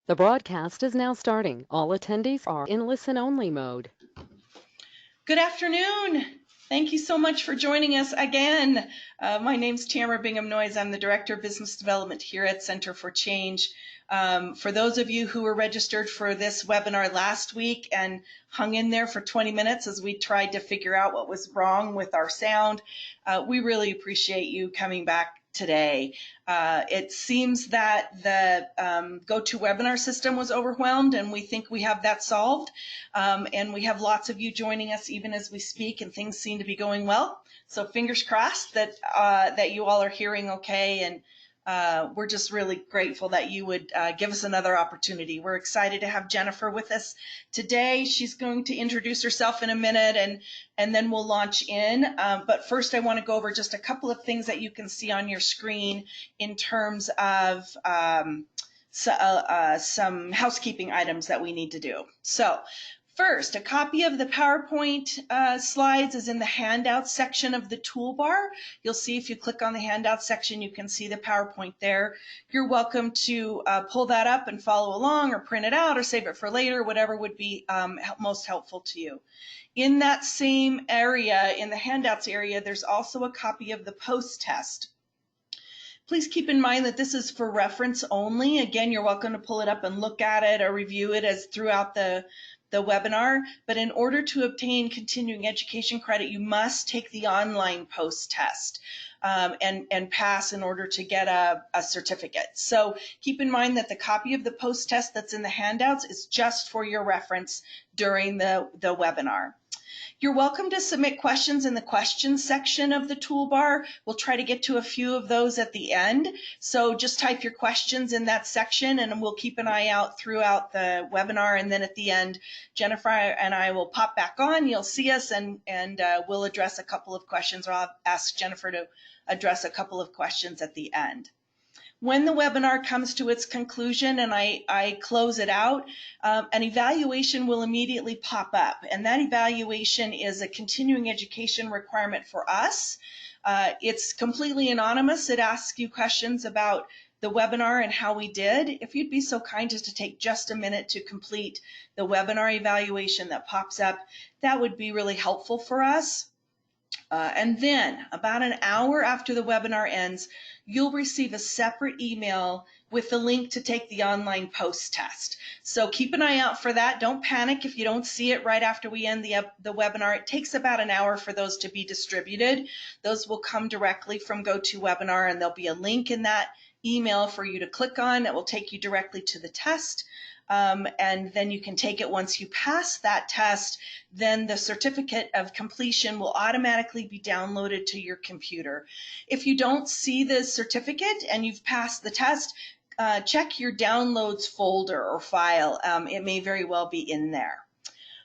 The broadcast is now starting. All attendees are in listen-only mode. Good afternoon. Thank you so much for joining us again. My name's Tamra Bingham-Noyes. I'm the Director of Business Development here at Center for Change. For those of you who were registered for this webinar last week and hung in there for 20 minutes as we tried to figure out what was wrong with our sound, we really appreciate you coming back today. It seems that the GoToWebinar system was overwhelmed, and we think we have that solved. And we have lots of you joining us even as we speak, and things seem to be going well. So fingers crossed that that you all are hearing okay, and we're just really grateful that you would give us another opportunity. We're excited to have Jennifer with us today. She's going to introduce herself in a minute, and then we'll launch in. But first, I want to go over just a couple of things that you can see on your screen in terms of some housekeeping items that we need to do. So first, a copy of the PowerPoint slides is in the handout section of the toolbar. You'll see if you click on the handout section, you can see the PowerPoint there. You're welcome to pull that up and follow along, or print it out, or save it for later, whatever would be most helpful to you. In that same area, in the handouts area, there's also a copy of the post test. Please keep in mind that this is for reference only. Again, you're welcome to pull it up and look at it or review it as throughout the webinar, but in order to obtain continuing education credit, you must take the online post test and pass in order to get a certificate. So keep in mind that the copy of the post test that's in the handouts is just for your reference during the webinar. You're welcome to submit questions in the questions section of the toolbar. We'll try to get to a few of those at the end. So just type your questions in that section, and we'll keep an eye out throughout the webinar. And then at the end, Jennifer and I will pop back on. You'll see us, and we'll address a couple of questions, or I'll ask Jennifer to address a couple of questions at the end. When the webinar comes to its conclusion and I close it out, an evaluation will immediately pop up, and that evaluation is a continuing education requirement for us. It's completely anonymous. It asks you questions about the webinar and how we did. If you'd be so kind as to take just a minute to complete the webinar evaluation that pops up, that would be really helpful for us. And then about an hour after the webinar ends, you'll receive a separate email with the link to take the online post test. So keep an eye out for that. Don't panic if you don't see it right after we end the webinar. It takes about an hour for those to be distributed. Those will come directly from GoToWebinar, and there'll be a link in that email for you to click on that will take you directly to the test. And then you can take it. Once you pass that test, then the certificate of completion will automatically be downloaded to your computer. If you don't see the certificate and you've passed the test, check your downloads folder or file. It may very well be in there.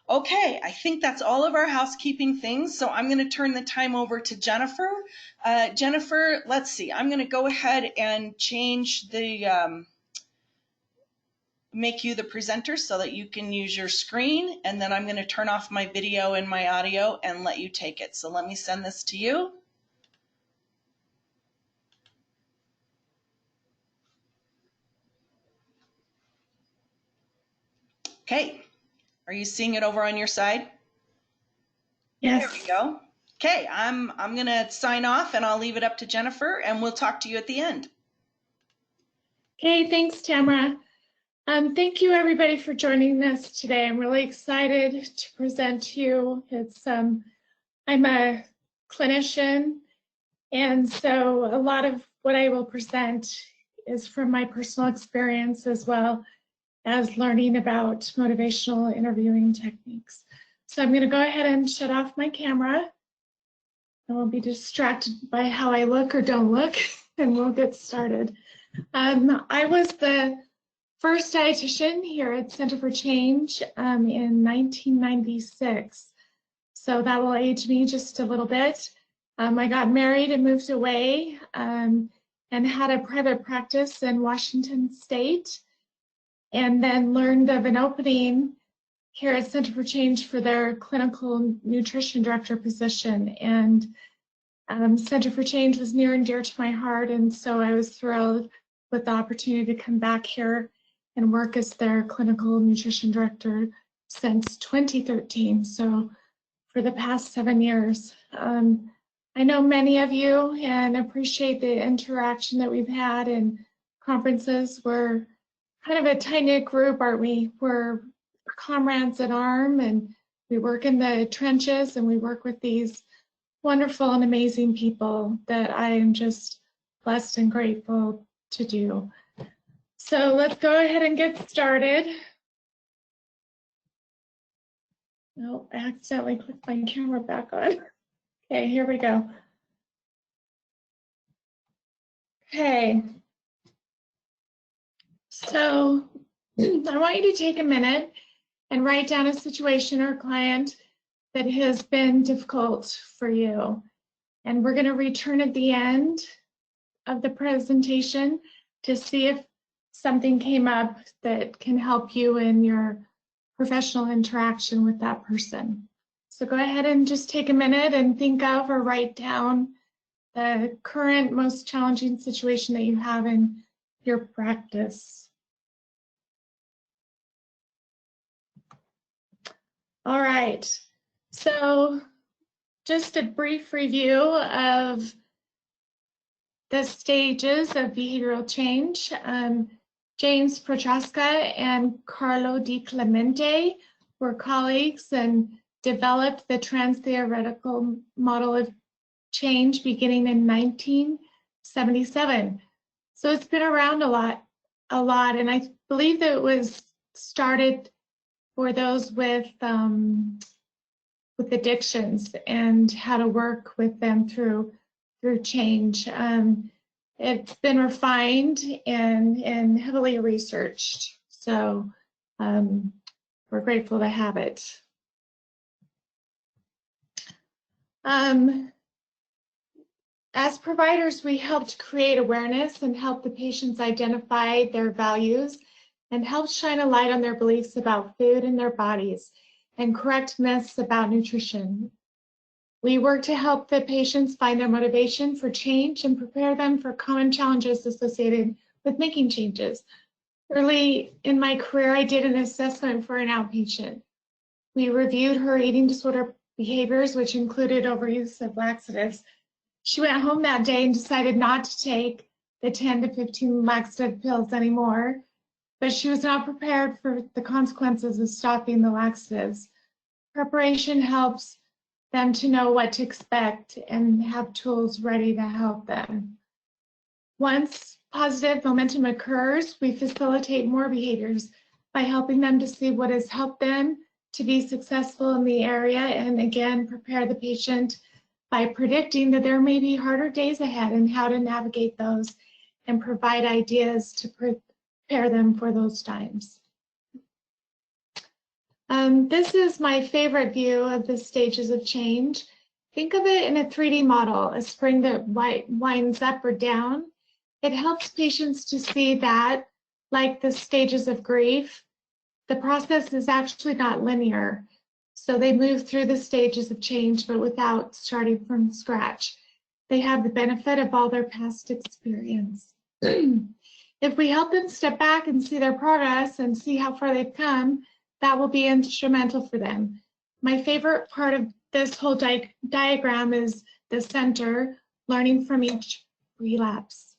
Okay, I think that's all of our housekeeping things, so I'm going to turn the time over to Jennifer. Jennifer, let's see, I'm going to go ahead and change the make you the presenter so that you can use your screen, and then I'm going to turn off my video and my audio and let you take it. So let me send this to you. Okay, are you seeing it over on your side? Yes. There we go. Okay, I'm going to sign off, and I'll leave it up to Jennifer, and we'll talk to you at the end. Okay, thanks, Tamra. Thank you, everybody, for joining us today. I'm really excited to present to you. I'm a clinician, and so a lot of what I will present is from my personal experience, as well as learning about motivational interviewing techniques. So I'm going to go ahead and shut off my camera. I won't be distracted by how I look or don't look, and we'll get started. I was the first dietitian here at Center for Change in 1996. So that will age me just a little bit. I got married and moved away and had a private practice in Washington State, and then learned of an opening here at Center for Change for their clinical nutrition director position. And Center for Change was near and dear to my heart, and so I was thrilled with the opportunity to come back here and work as their clinical nutrition director since 2013. So for the past 7 years. I know many of you and appreciate the interaction that we've had in conferences. We're kind of a tight-knit group, aren't we? We're comrades in arm, and we work in the trenches, and we work with these wonderful and amazing people that I am just blessed and grateful to do. So let's go ahead and get started. Oh, I accidentally clicked my camera back on. Okay, here we go. Okay. So I want you to take a minute and write down a situation or client that has been difficult for you. And we're going to return at the end of the presentation to see if something came up that can help you in your professional interaction with that person. So go ahead and just take a minute and think of or write down the current most challenging situation that you have in your practice. All right, so just a brief review of the stages of behavioral change. James Prochaska and Carlo Di Clemente were colleagues and developed the trans-theoretical model of change beginning in 1977. So it's been around a lot, and I believe that it was started for those with addictions and how to work with them through change. It's been refined and heavily researched, so we're grateful to have it. As providers, we helped create awareness and help the patients identify their values and help shine a light on their beliefs about food and their bodies and correct myths about nutrition. We work to help the patients find their motivation for change and prepare them for common challenges associated with making changes. Early in my career, I did an assessment for an outpatient. We reviewed her eating disorder behaviors, which included overuse of laxatives. She went home that day and decided not to take the 10 to 15 laxative pills anymore, but she was not prepared for the consequences of stopping the laxatives. Preparation helps them to know what to expect and have tools ready to help them. Once positive momentum occurs, we facilitate more behaviors by helping them to see what has helped them to be successful in the area, and again, prepare the patient by predicting that there may be harder days ahead and how to navigate those and provide ideas to prepare them for those times. This is my favorite view of the stages of change. Think of it in a 3D model, a spring that winds up or down. It helps patients to see that, like the stages of grief, the process is actually not linear. So they move through the stages of change, but without starting from scratch. They have the benefit of all their past experience. If we help them step back and see their progress and see how far they've come, that will be instrumental for them. My favorite part of this whole diagram is the center, learning from each relapse.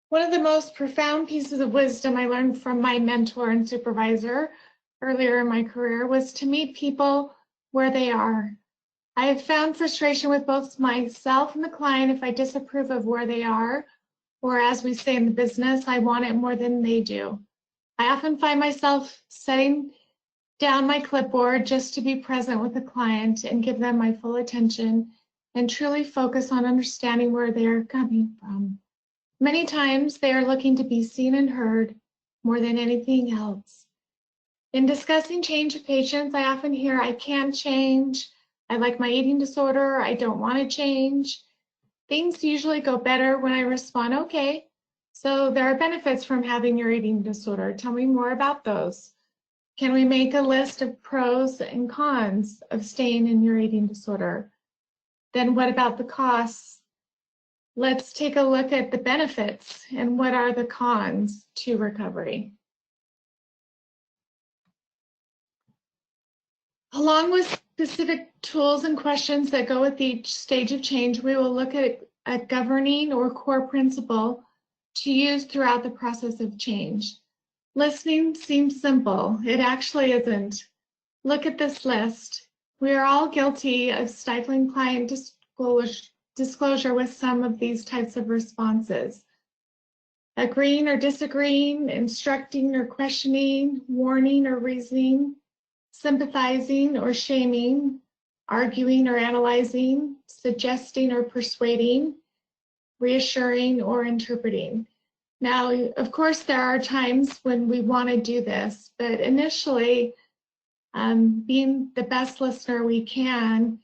One of the most profound pieces of wisdom I learned from my mentor and supervisor earlier in my career was to meet people where they are. I have found frustration with both myself and the client if I disapprove of where they are, or as we say in the business, I want it more than they do. I often find myself setting down my clipboard just to be present with the client and give them my full attention and truly focus on understanding where they're coming from. Many times they are looking to be seen and heard more than anything else. In discussing change with patients, I often hear, I can't change, I like my eating disorder, I don't want to change. Things usually go better when I respond, okay, so there are benefits from having your eating disorder. Tell me more about those. Can we make a list of pros and cons of staying in your eating disorder? Then what about the costs? let's take a look at the benefits and what are the cons to recovery. Along with specific tools and questions that go with each stage of change, we will look at a governing or core principle to use throughout the process of change. Listening seems simple. It actually isn't. Look at this list. We are all guilty of stifling client disclosure with some of these types of responses. Agreeing or disagreeing, instructing or questioning, warning or reasoning, sympathizing or shaming, arguing or analyzing, suggesting or persuading, reassuring or interpreting. Now, of course, there are times when we want to do this, but initially, being the best listener we can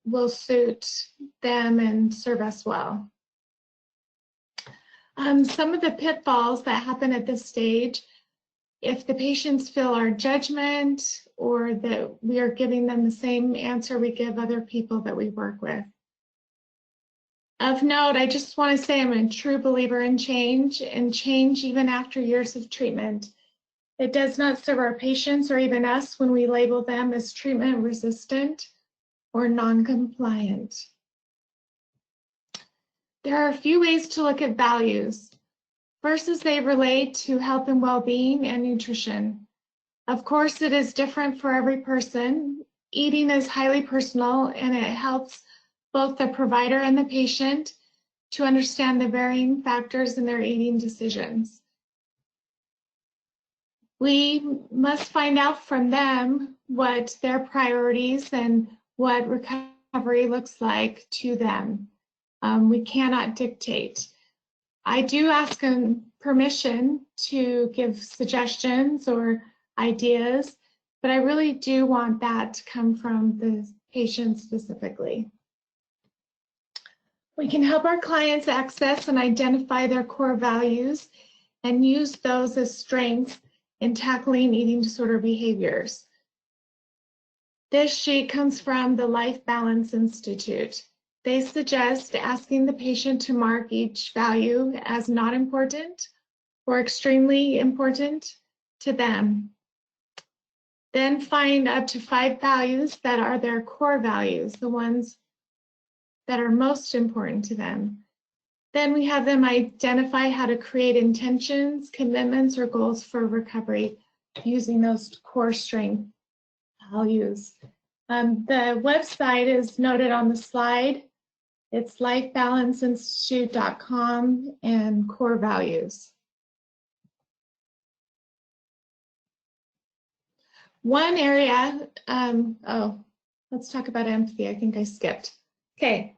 will suit them and serve us well. Some of the pitfalls that happen at this stage, if the patients feel our judgment or that we are giving them the same answer we give other people that we work with. Of note, I just want to say I'm a true believer in change, and change even after years of treatment. It does not serve our patients or even us when we label them as treatment resistant or non-compliant. There are a few ways to look at values. First is they relate to health and well-being and nutrition. Of course, it is different for every person. Eating is highly personal, and it helps both the provider and the patient to understand the varying factors in their eating decisions. We must find out from them what their priorities and what recovery looks like to them. We cannot dictate. I do ask them permission to give suggestions or ideas, but I really do want that to come from the patient specifically. We can help our clients access and identify their core values and use those as strengths in tackling eating disorder behaviors. This sheet comes from the Life Balance Institute. They suggest asking the patient to mark each value as not important or extremely important to them. Then find up to 5 values that are their core values, the ones that are most important to them. Then we have them identify how to create intentions, commitments, or goals for recovery using those core strength values. The website is noted on the slide. It's lifebalanceinstitute.com and core values. One area, let's talk about empathy. I think I skipped. Okay.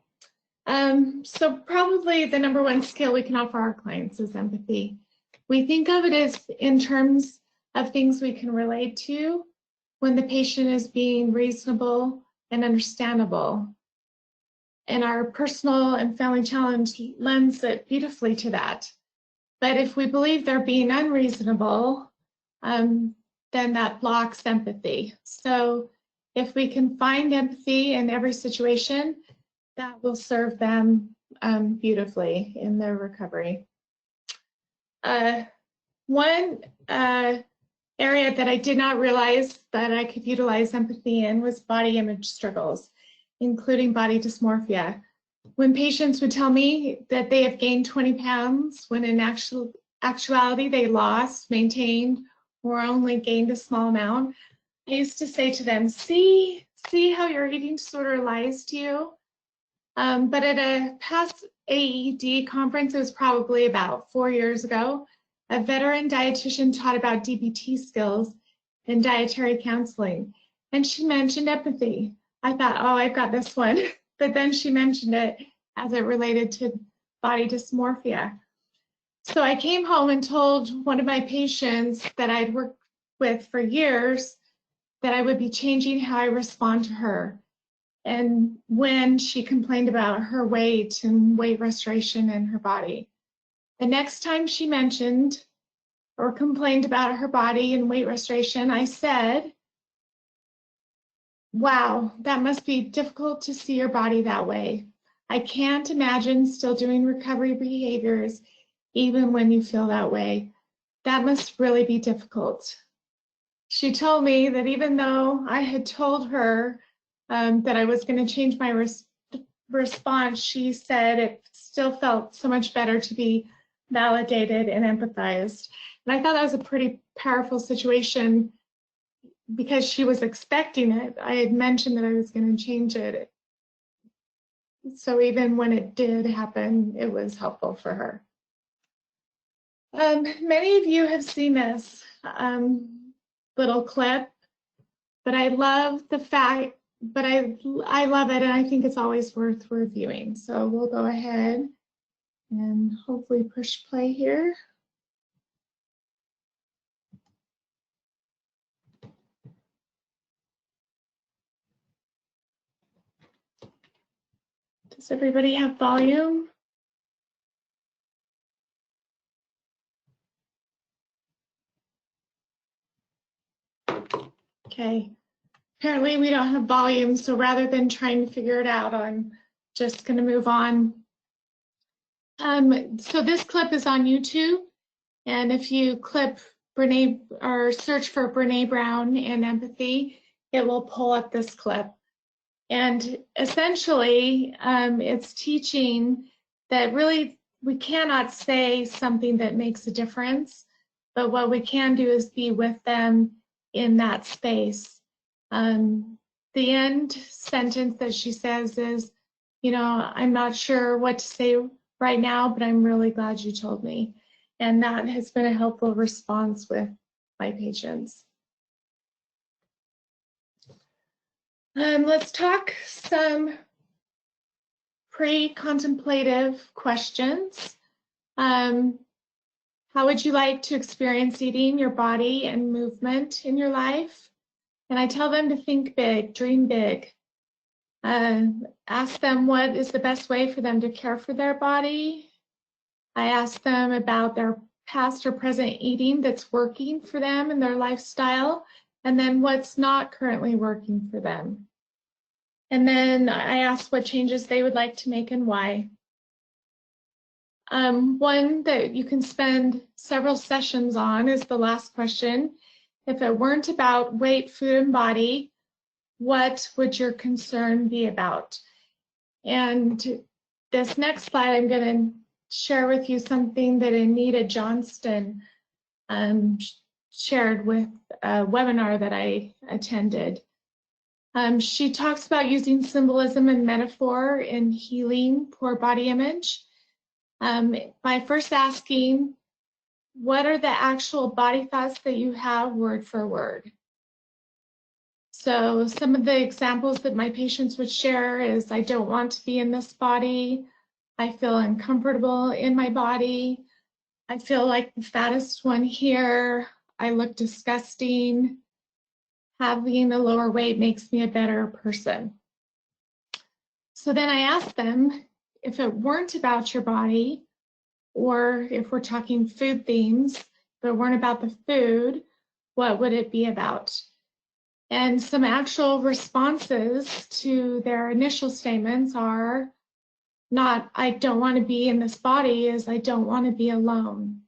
So probably the number one skill we can offer our clients is empathy. We think of it as in terms of things we can relate to when the patient is being reasonable and understandable. And our personal and family challenge lends it beautifully to that. But if we believe they're being unreasonable, then that blocks empathy. So if we can find empathy in every situation, that will serve them beautifully in their recovery. One area that I did not realize that I could utilize empathy in was body image struggles, including body dysmorphia. When patients would tell me that they have gained 20 pounds, when in actuality they lost, maintained, or only gained a small amount, I used to say to them, see how your eating disorder lies to you? But at a past AED conference, it was probably about 4 years ago, a veteran dietitian taught about DBT skills and dietary counseling. And she mentioned empathy. I thought, oh, I've got this one. But then she mentioned it as it related to body dysmorphia. So I came home and told one of my patients that I'd worked with for years that I would be changing how I respond to her. And when she complained about her weight and weight restoration in her body. The next time she mentioned or complained about her body and weight restoration, I said, wow, that must be difficult to see your body that way. I can't imagine still doing recovery behaviors even when you feel that way. That must really be difficult. She told me that even though I had told her that I was going to change my response, she said it still felt so much better to be validated and empathized. And I thought that was a pretty powerful situation because she was expecting it. I had mentioned that I was going to change it. So even when it did happen, it was helpful for her. Many of you have seen this little clip, but I love the fact, but I love it, and I think it's always worth reviewing. So we'll go ahead and hopefully push play here. Does everybody have volume? Okay. Apparently we don't have volume, so rather than trying to figure it out, I'm just going to move on. So this clip is on YouTube, and if you clip Brene or search for Brene Brown and empathy, it will pull up this clip. And essentially, it's teaching that really we cannot say something that makes a difference, but what we can do is be with them in that space. The end sentence that she says is, you know, I'm not sure what to say right now, but I'm really glad you told me. And that has been a helpful response with my patients. Let's talk some pre-contemplative questions. How would you like to experience eating, your body, and movement in your life? And I tell them to think big, dream big. Ask them what is the best way for them to care for their body. I ask them about their past or present eating that's working for them in their lifestyle, and then what's not currently working for them. And then I ask what changes they would like to make and why. One that you can spend several sessions on is the last question. If it weren't about weight, food, and body, what would your concern be about? And this next slide, I'm going to share with you something that Anita Johnston shared with a webinar that I attended. She talks about using symbolism and metaphor in healing poor body image by first asking, what are the actual body thoughts that you have word for word? So some of the examples that my patients would share is, I don't want to be in this body. I feel uncomfortable in my body. I feel like the fattest one here. I look disgusting. Having a lower weight makes me a better person. So then I ask them, if it weren't about your body, or if we're talking food themes, if it weren't about the food, what would it be about? And some actual responses to their initial statements are not, I don't want to be in this body, is I don't want to be alone.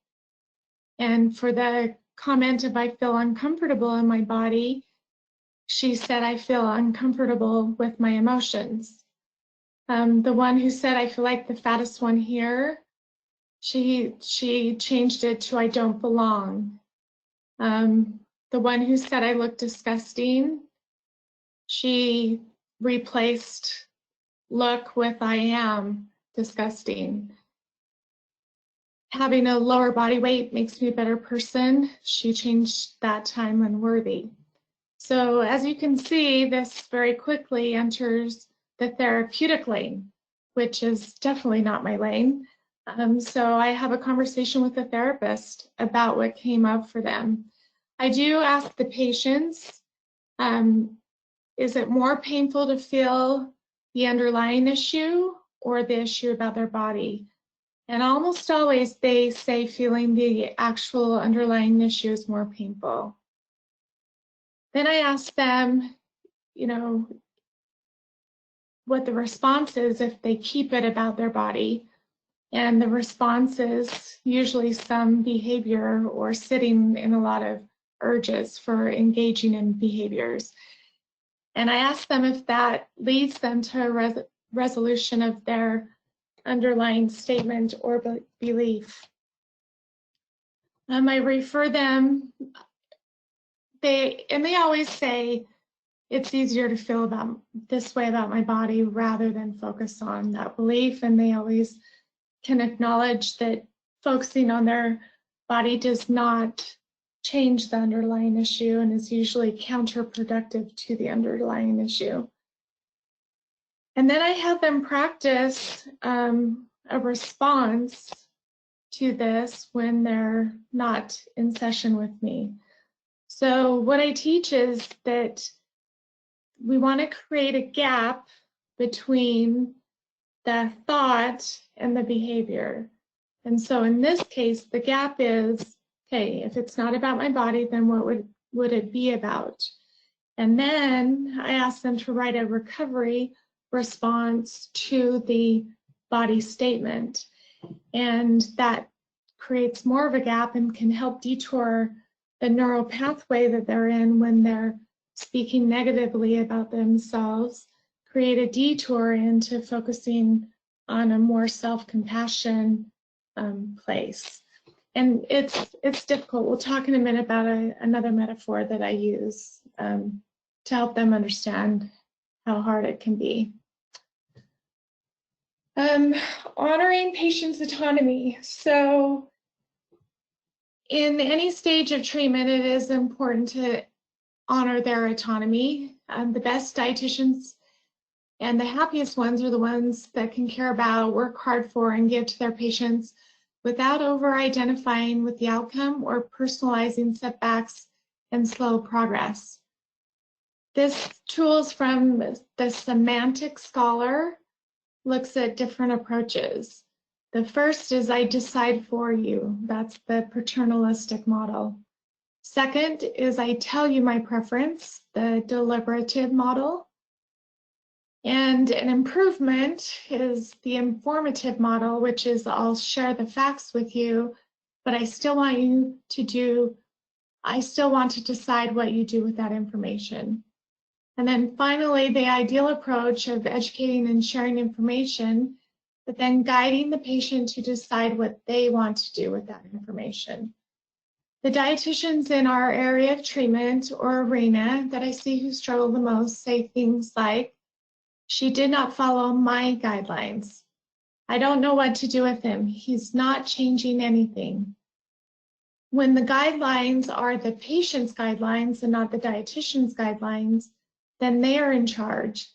And for the comment of I feel uncomfortable in my body, she said, I feel uncomfortable with my emotions. The one who said, I feel like the fattest one here, she changed it to I don't belong. The one who said I look disgusting, she replaced look with I am disgusting. Having a lower body weight makes me a better person. She changed that time unworthy. So as you can see, this very quickly enters the therapeutic lane, which is definitely not my lane. So I have a conversation with the therapist about what came up for them. I do ask the patients, is it more painful to feel the underlying issue or the issue about their body? And almost always they say feeling the actual underlying issue is more painful. Then I ask them, you know, what the response is if they keep it about their body. And the response is usually some behavior or sitting in a lot of urges for engaging in behaviors. And I ask them if that leads them to a resolution of their underlying statement or belief. I refer them, they always say, it's easier to feel about this way about my body rather than focus on that belief. And they always can acknowledge that focusing on their body does not change the underlying issue and is usually counterproductive to the underlying issue. And then I have them practice a response to this when they're not in session with me. So what I teach is that we want to create a gap between the thought and the behavior. And so in this case, the gap is, okay, if it's not about my body, then what would it be about? And then I ask them to write a recovery response to the body statement. And that creates more of a gap and can help detour the neural pathway that they're in when they're speaking negatively about themselves, create a detour into focusing on a more self-compassion place. And it's difficult. We'll talk in a minute about another metaphor that I use to help them understand how hard it can be. Honoring patients' autonomy. So in any stage of treatment, it is important to honor their autonomy. The best dietitians and the happiest ones are the ones that can care about, work hard for, and give to their patients without over-identifying with the outcome or personalizing setbacks and slow progress. This tool is from the Semantic Scholar, looks at different approaches. The first is I decide for you. That's the paternalistic model. Second is I tell you my preference, the deliberative model. And an improvement is the informative model, which is I'll share the facts with you, but I still want to decide what you do with that information. And then finally, the ideal approach of educating and sharing information, but then guiding the patient to decide what they want to do with that information. The dietitians in our area of treatment or arena that I see who struggle the most say things like, she did not follow my guidelines. I don't know what to do with him. He's not changing anything. When the guidelines are the patient's guidelines and not the dietitian's guidelines, then they are in charge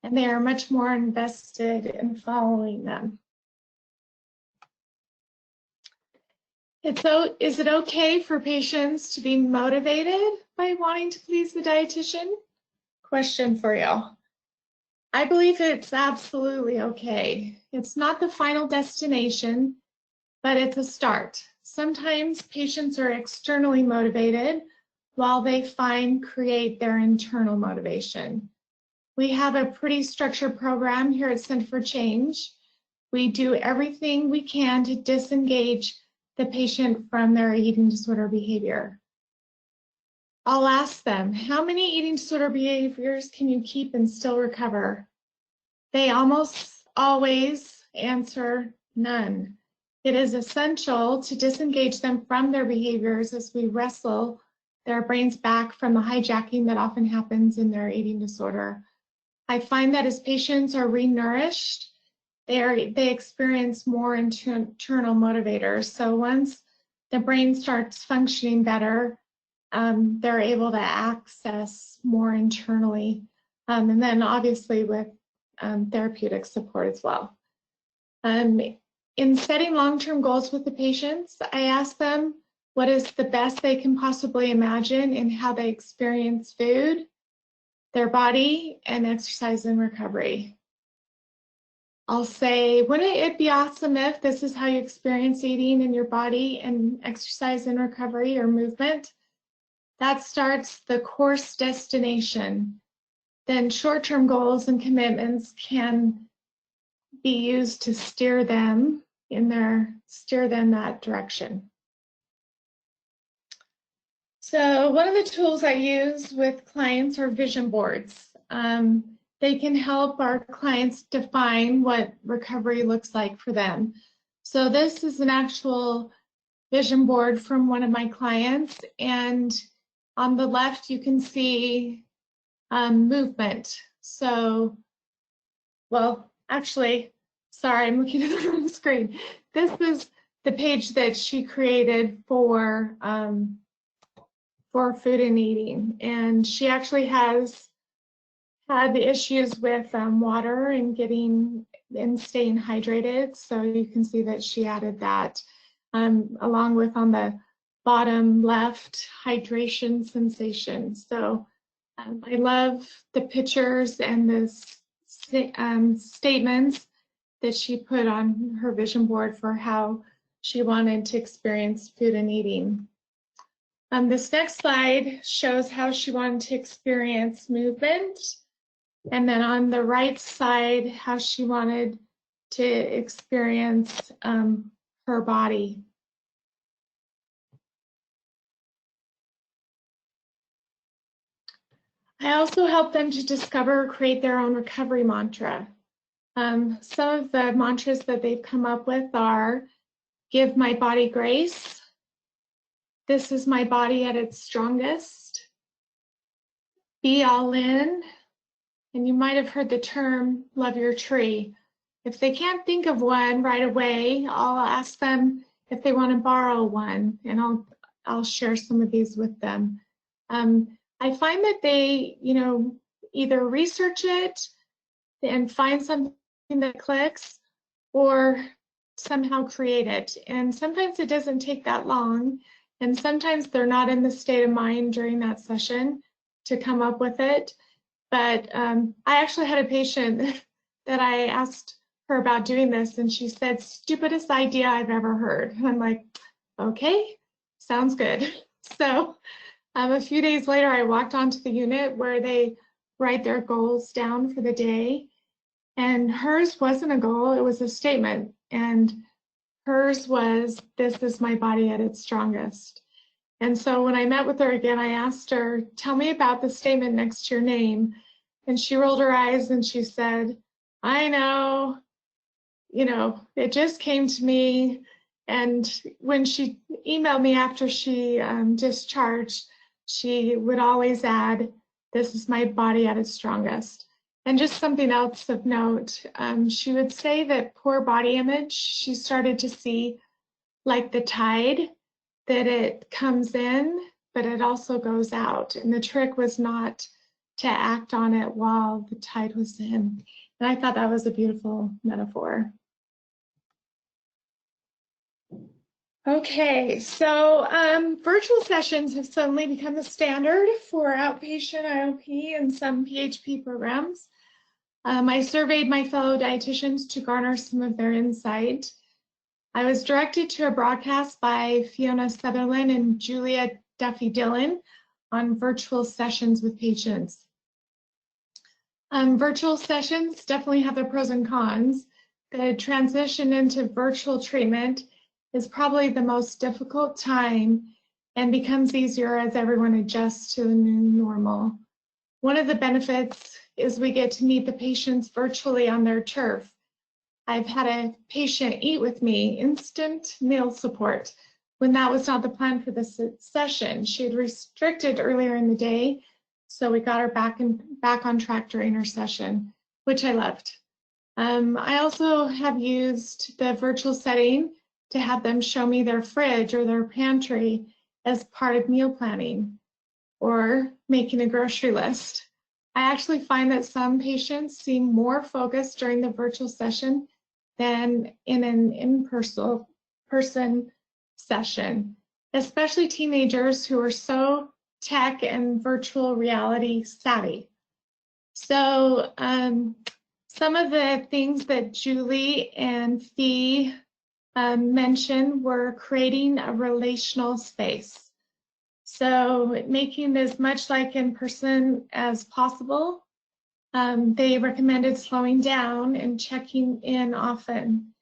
and they are much more invested in following them. Is it okay for patients to be motivated by wanting to please the dietitian? Question for you. I believe it's absolutely okay. It's not the final destination, but it's a start. Sometimes patients are externally motivated while they create their internal motivation. We have a pretty structured program here at Center for Change. We do everything we can to disengage the patient from their eating disorder behavior. I'll ask them, how many eating disorder behaviors can you keep and still recover? They almost always answer none. It is essential to disengage them from their behaviors as we wrestle their brains back from the hijacking that often happens in their eating disorder. I find that as patients are renourished, they experience more internal motivators. So once the brain starts functioning better, they're able to access more internally. And then obviously with therapeutic support as well. In setting long-term goals with the patients, I ask them what is the best they can possibly imagine in how they experience food, their body, and exercise and recovery. I'll say, wouldn't it be awesome if this is how you experience eating in your body and exercise and recovery or movement? That starts the course destination. then short-term goals and commitments can be used to steer them that direction. So one of the tools I use with clients are vision boards. They can help our clients define what recovery looks like for them. So this is an actual vision board from one of my clients, and on the left you can see movement. So, well, actually, sorry, I'm looking at the wrong screen. This is the page that she created for food and eating, and she actually has had the issues with water and staying hydrated. So you can see that she added that along with on the bottom left hydration sensation. So I love the pictures and the statements that she put on her vision board for how she wanted to experience food and eating. This next slide shows how she wanted to experience movement. And then on the right side, how she wanted to experience her body. I also help them to discover or create their own recovery mantra. Some of the mantras that they've come up with are, give my body grace. This is my body at its strongest. Be all in. And you might have heard the term, love your tree. If they can't think of one right away, I'll ask them if they want to borrow one, and I'll share some of these with them. I find that they, either research it and find something that clicks, or somehow create it. And sometimes it doesn't take that long, and sometimes they're not in the state of mind during that session to come up with it. But I actually had a patient that I asked her about doing this, and she said, stupidest idea I've ever heard. And I'm like, okay, sounds good. So a few days later, I walked onto the unit where they write their goals down for the day. And hers wasn't a goal, it was a statement. And hers was, this is my body at its strongest. And so when I met with her again, I asked her, tell me about the statement next to your name. And she rolled her eyes and she said, I know, it just came to me. And when she emailed me after she discharged, she would always add, this is my body at its strongest. And just something else of note, she would say that poor body image, she started to see like the tide, that it comes in, but it also goes out. And the trick was not to act on it while the tide was in. And I thought that was a beautiful metaphor. Okay, so virtual sessions have suddenly become the standard for outpatient IOP and some PHP programs. I surveyed my fellow dietitians to garner some of their insight. I was directed to a broadcast by Fiona Sutherland and Julia Duffy-Dillon on virtual sessions with patients. Virtual sessions definitely have their pros and cons. The transition into virtual treatment is probably the most difficult time and becomes easier as everyone adjusts to the new normal. One of the benefits is we get to meet the patients virtually on their turf. I've had a patient eat with me, instant meal support, when that was not the plan for this session. She had restricted earlier in the day, so we got her back on track during her session, which I loved. I also have used the virtual setting to have them show me their fridge or their pantry as part of meal planning or making a grocery list. I actually find that some patients seem more focused during the virtual session than in an in-person session, especially teenagers who are so tech and virtual reality savvy. So some of the things that Julie and Fee mentioned were creating a relational space. So making as much like in person as possible, They recommended slowing down and checking in often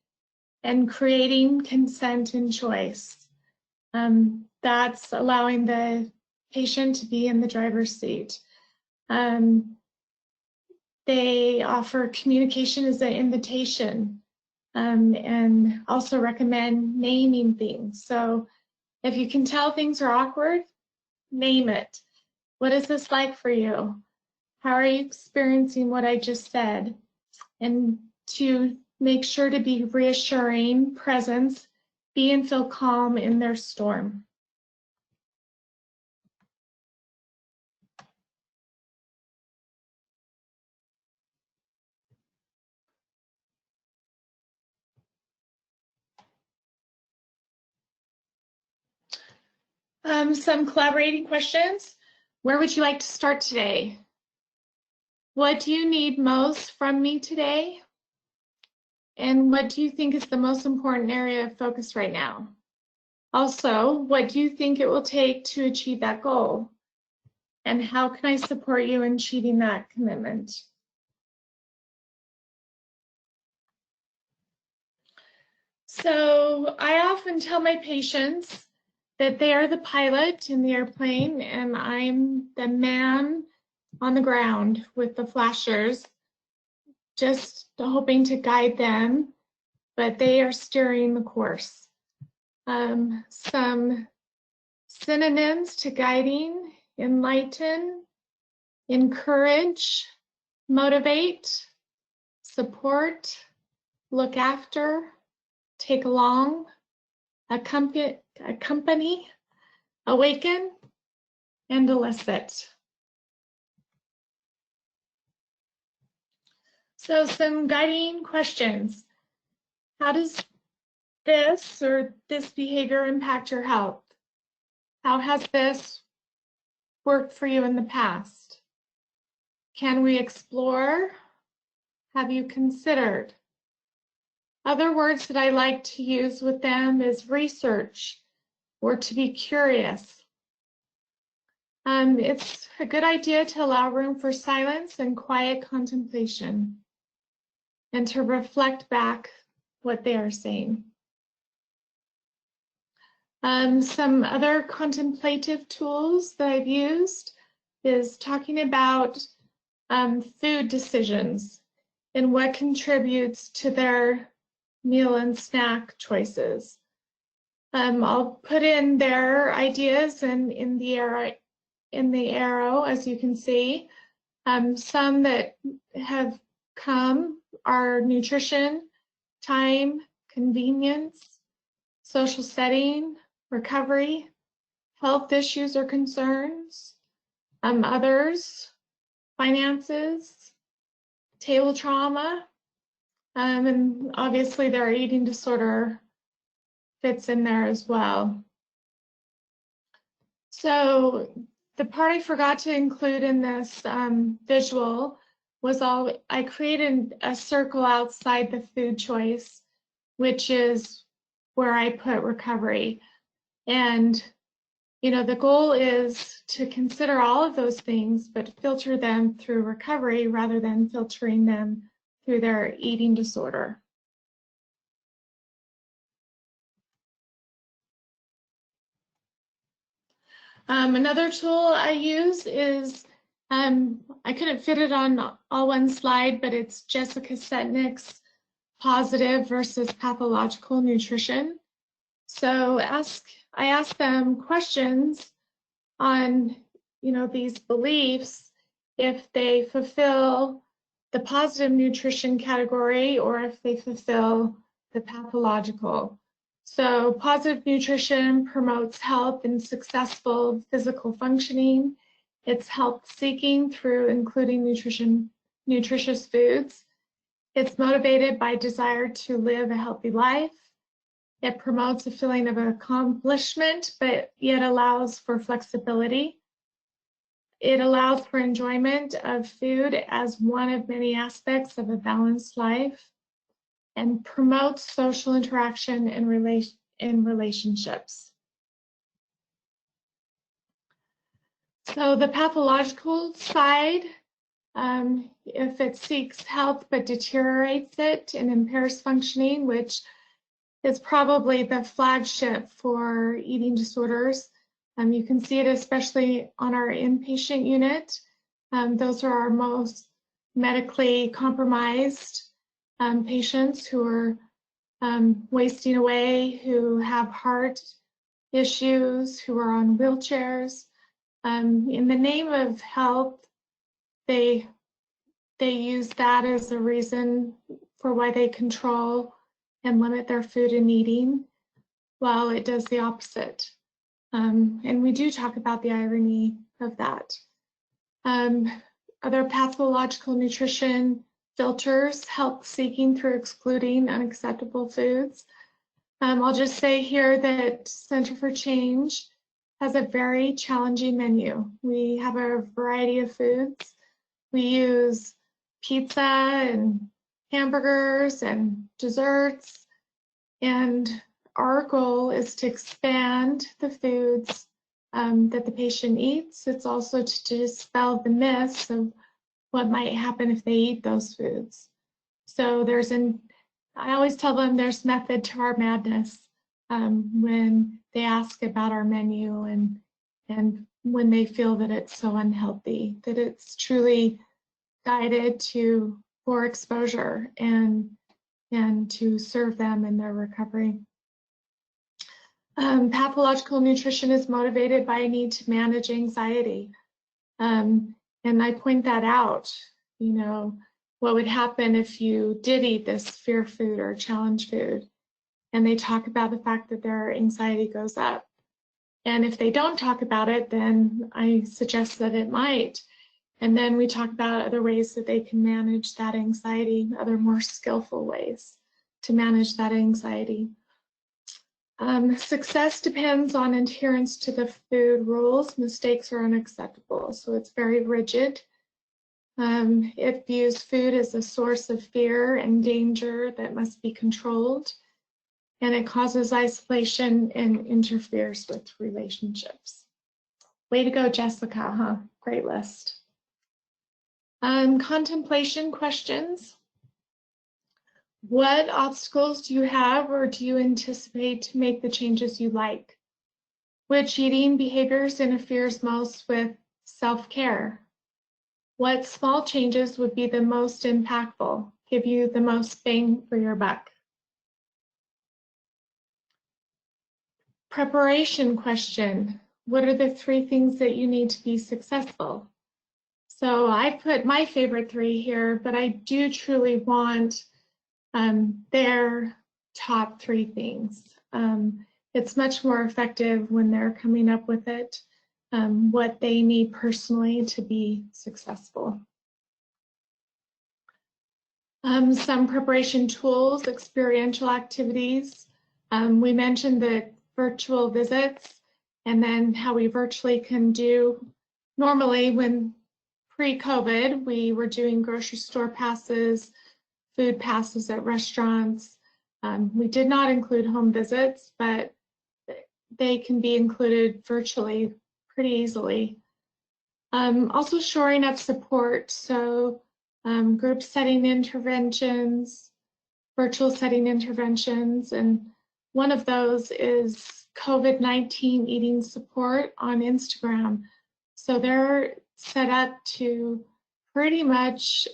and creating consent and choice. That's allowing the patient to be in the driver's seat. They offer communication as an invitation, and also recommend naming things. So if you can tell things are awkward, name it. What is this like for you? How are you experiencing what I just said? And to make sure to be reassuring presence, be and feel calm in their storm. Some collaborating questions. Where would you like to start today? What do you need most from me today? And what do you think is the most important area of focus right now? Also, what do you think it will take to achieve that goal? And how can I support you in achieving that commitment? So I often tell my patients that they are the pilot in the airplane and I'm the man on the ground with the flashers, just hoping to guide them, but they are steering the course. Some synonyms to guiding: enlighten, encourage, motivate, support, look after, take along, accompany, awaken, and elicit. So some guiding questions. How does this or this behavior impact your health? How has this worked for you in the past? Can we explore? Have you considered? Other words that I like to use with them is research or to be curious. It's a good idea to allow room for silence and quiet contemplation and to reflect back what they are saying. Some other contemplative tools that I've used is talking about food decisions and what contributes to their meal and snack choices. I'll put in their ideas and in the arrow, as you can see. Some that have come are nutrition, time, convenience, social setting, recovery, health issues or concerns. Others, finances, table trauma, and obviously their eating disorder fits in there as well. So the part I forgot to include in this visual was I created a circle outside the food choice, which is where I put recovery. And you know, the goal is to consider all of those things, but filter them through recovery rather than filtering them through their eating disorder. Another tool I use is, I couldn't fit it on all one slide, but it's Jessica Setnick's Positive versus Pathological Nutrition. So I ask them questions on, you know, these beliefs, if they fulfill the positive nutrition category or if they fulfill the pathological. So positive nutrition promotes health and successful physical functioning. It's health seeking through including nutritious foods. It's motivated by desire to live a healthy life. It promotes a feeling of accomplishment, but yet allows for flexibility. It allows for enjoyment of food as one of many aspects of a balanced life, and promotes social interaction and relationships. So the pathological side If it seeks health but deteriorates it and impairs functioning, which is probably the flagship for eating disorders. You can see it especially on our inpatient unit. Those are our most medically compromised patients who are wasting away, who have heart issues, who are on wheelchairs. In the name of health, they use that as a reason for why they control and limit their food and eating, while it does the opposite. And we do talk about the irony of that. Other pathological nutrition filters health seeking through excluding unacceptable foods. I'll just say here that Center for Change has a very challenging menu. We have a variety of foods. We use pizza and hamburgers and desserts, and our goal is to expand the foods that the patient eats. It's also to dispel the myths of what might happen if they eat those foods. So I always tell them there's method to our madness when they ask about our menu and when they feel that it's so unhealthy, that it's truly guided for exposure and to serve them in their recovery. Pathological nutrition is motivated by a need to manage anxiety. And I point that out, what would happen if you did eat this fear food or challenge food? And they talk about the fact that their anxiety goes up. And if they don't talk about it, then I suggest that it might. And then we talk about other ways that they can manage that anxiety, other more skillful ways to manage that anxiety. Success depends on adherence to the food rules. Mistakes are unacceptable, so it's very rigid. It views food as a source of fear and danger that must be controlled, and it causes isolation and interferes with relationships. Way to go, Jessica, huh? Great list. Contemplation questions. What obstacles do you have or do you anticipate to make the changes you like? Which eating behaviors interferes most with self-care? What small changes would be the most impactful, give you the most bang for your buck? Preparation question. What are the 3 things that you need to be successful? So I put my favorite 3 here, but I do truly want their top 3 things. It's much more effective when they're coming up with it, what they need personally to be successful. Some preparation tools, experiential activities. We mentioned the virtual visits and then how we virtually can do. Normally, when pre-COVID, we were doing grocery store passes, food passes at restaurants. We did not include home visits, but they can be included virtually pretty easily. Also shoring up support, so group setting interventions, virtual setting interventions, and one of those is COVID-19 eating support on Instagram. So they're set up to pretty much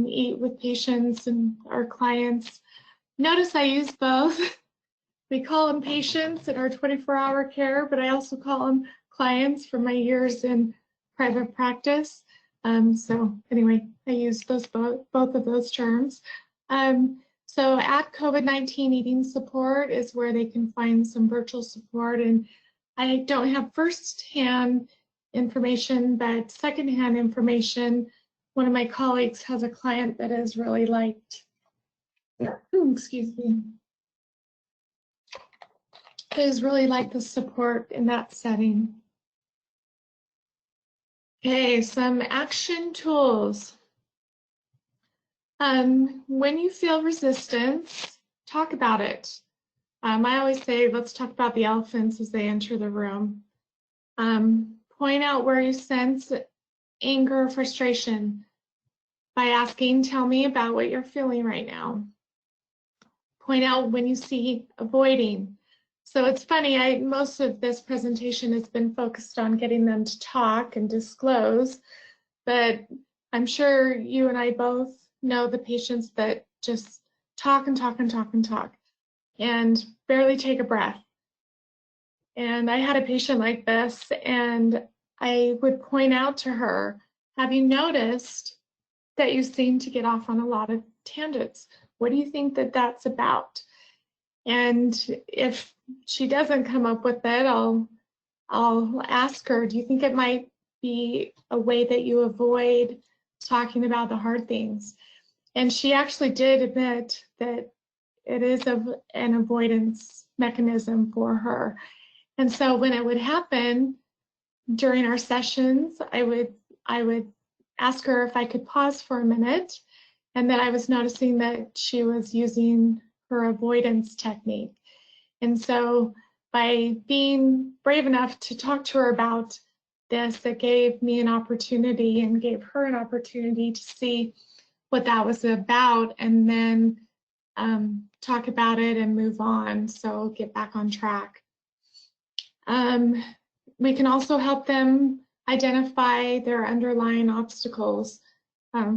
eat with patients and our clients. Notice I use both. We call them patients in our 24-hour care, but I also call them clients from my years in private practice. So anyway, I use both of those terms. So at COVID-19 eating support is where they can find some virtual support. And I don't have firsthand information, but secondhand information. One of my colleagues has a client that has really liked, excuse me, has really liked the support in that setting. Okay, some action tools. When you feel resistance, talk about it. I always say, let's talk about the elephants as they enter the room. Point out where you sense anger, frustration. by asking, tell me about what you're feeling right now. Point out when you see avoiding. So it's funny, most of this presentation has been focused on getting them to talk and disclose, but I'm sure you and I both know the patients that just talk and talk and talk and talk and barely take a breath. And I had a patient like this, and I would point out to her, have you noticed that you seem to get off on a lot of tangents? What do you think that that's about? And if she doesn't come up with it, I'll ask her, do you think it might be a way that you avoid talking about the hard things? And she actually did admit that it is an avoidance mechanism for her. And so when it would happen during our sessions, I would ask her if I could pause for a minute, and then I was noticing that she was using her avoidance technique. And so by being brave enough to talk to her about this, it gave me an opportunity and gave her an opportunity to see what that was about, and then talk about it and move on, so get back on track. We can also help them identify their underlying obstacles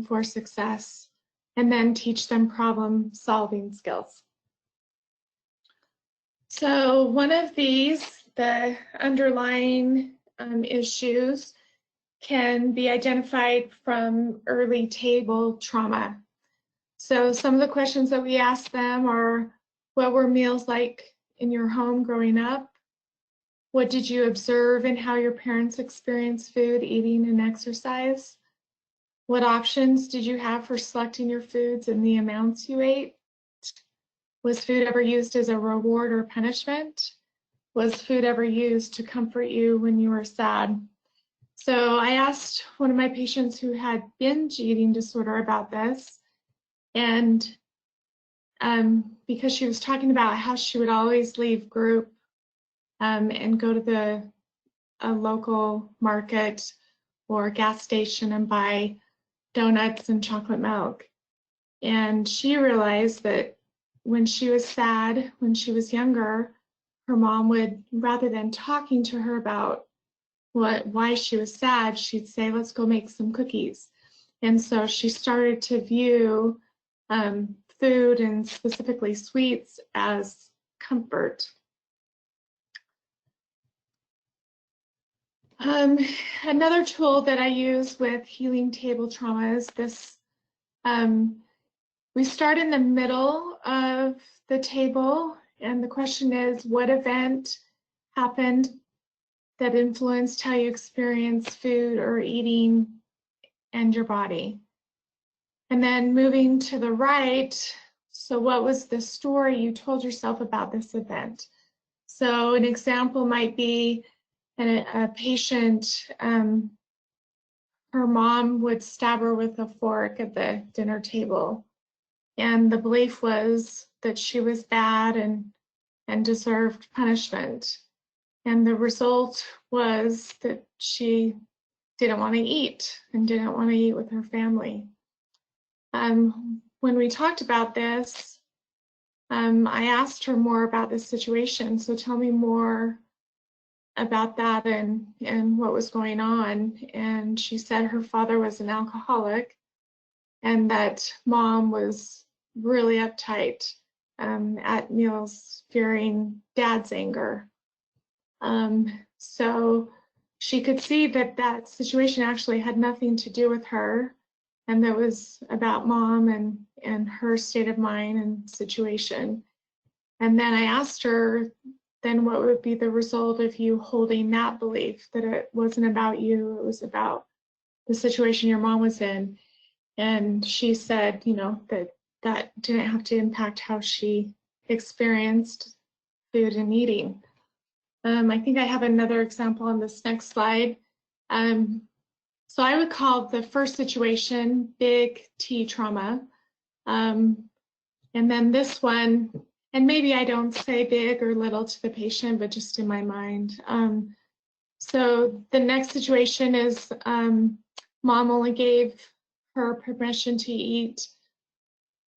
for success, and then teach them problem-solving skills. So one of these, the underlying issues, can be identified from early table trauma. So some of the questions that we ask them are, what were meals like in your home growing up? What did you observe in how your parents experienced food, eating, and exercise? What options did you have for selecting your foods and the amounts you ate? Was food ever used as a reward or punishment? Was food ever used to comfort you when you were sad? So I asked one of my patients who had binge eating disorder about this, and because she was talking about how she would always leave group and go to a local market or gas station and buy donuts and chocolate milk. And she realized that when she was sad, when she was younger, her mom would, rather than talking to her about why she was sad, she'd say, let's go make some cookies. And so she started to view food, and specifically sweets, as comfort. Another tool that I use with healing table trauma is this. We start in the middle of the table, and the question is, what event happened that influenced how you experience food or eating and your body? And then moving to the right, so what was the story you told yourself about this event? So an example might be a patient, her mom would stab her with a fork at the dinner table. And the belief was that she was bad and deserved punishment. And the result was that she didn't want to eat and didn't want to eat with her family. When we talked about this, I asked her more about this situation. So tell me more about that and what was going on. And she said her father was an alcoholic, and that mom was really uptight at meals, fearing dad's anger. So she could see that that situation actually had nothing to do with her, and that was about mom and her state of mind and situation. And then I asked her, then what would be the result of you holding that belief, that it wasn't about you, it was about the situation your mom was in? And she said, you know, that didn't have to impact how she experienced food and eating. I think I have another example on this next slide. So I would call the first situation big T trauma. And then this one, and maybe I don't say big or little to the patient, but just in my mind. So the next situation is mom only gave her permission to eat